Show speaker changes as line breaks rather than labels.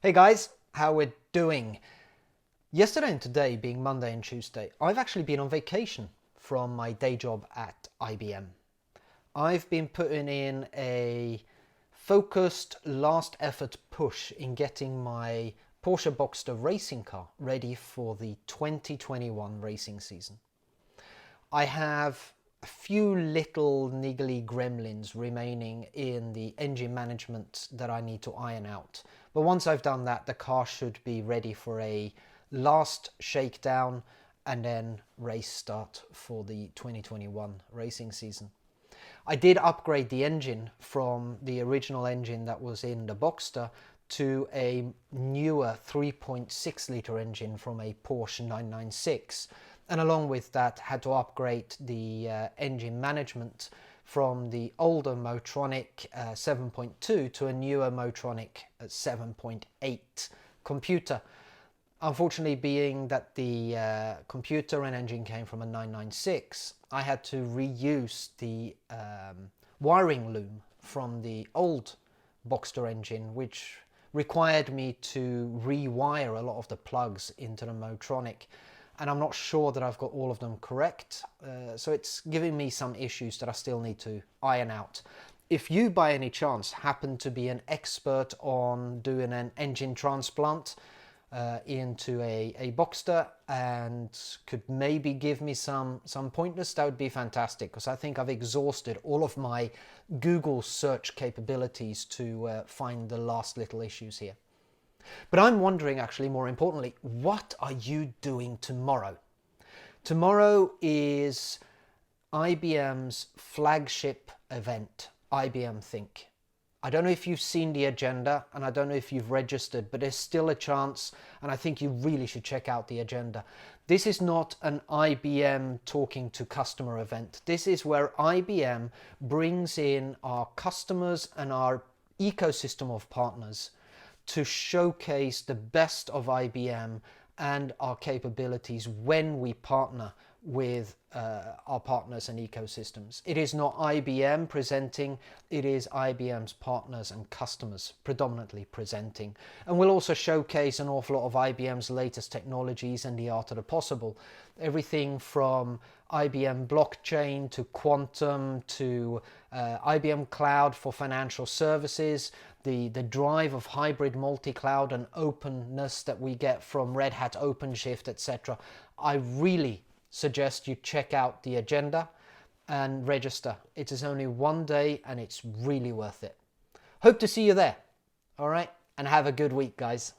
Hey guys, how we're doing? Yesterday and today, being Monday and Tuesday, I've actually been on vacation from my day job at IBM. I've been putting in a focused last effort push in getting my Porsche Boxster racing car ready for the 2021 racing season. I have a few little niggly gremlins remaining in the engine management that I need to iron out. But once I've done that, the car should be ready for a last shakedown and then race start for the 2021 racing season. I did upgrade the engine from the original engine that was in the Boxster to a newer 3.6 litre engine from a Porsche 996, and along with that had to upgrade the engine management from the older Motronic 7.2 to a newer Motronic 7.8 computer. Unfortunately, being that the computer and engine came from a 996, I had to reuse the wiring loom from the old Boxster engine, which required me to rewire a lot of the plugs into the Motronic, and I'm not sure that I've got all of them correct, so it's giving me some issues that I still need to iron out. If you by any chance happen to be an expert on doing an engine transplant into a Boxster and could maybe give me some pointers, that would be fantastic, because I think I've exhausted all of my Google search capabilities to find the last little issues here. But I'm wondering, actually, more importantly, what are you doing tomorrow? Tomorrow is IBM's flagship event, IBM Think. I don't know if you've seen the agenda, and I don't know if you've registered, but there's still a chance, and I think you really should check out the agenda. This is not an IBM talking to customer event. This is where IBM brings in our customers and our ecosystem of partners to showcase the best of IBM and our capabilities when we partner with our partners and ecosystems. It is not IBM presenting, it is IBM's partners and customers predominantly presenting. And we'll also showcase an awful lot of IBM's latest technologies and the art of the possible. Everything from IBM blockchain to quantum to IBM Cloud for financial services, the drive of hybrid multi-cloud and openness that we get from Red Hat OpenShift, etc. I really suggest you check out the agenda and register. It is only one day and it's really worth it. Hope to see you there. All right, and have a good week, guys.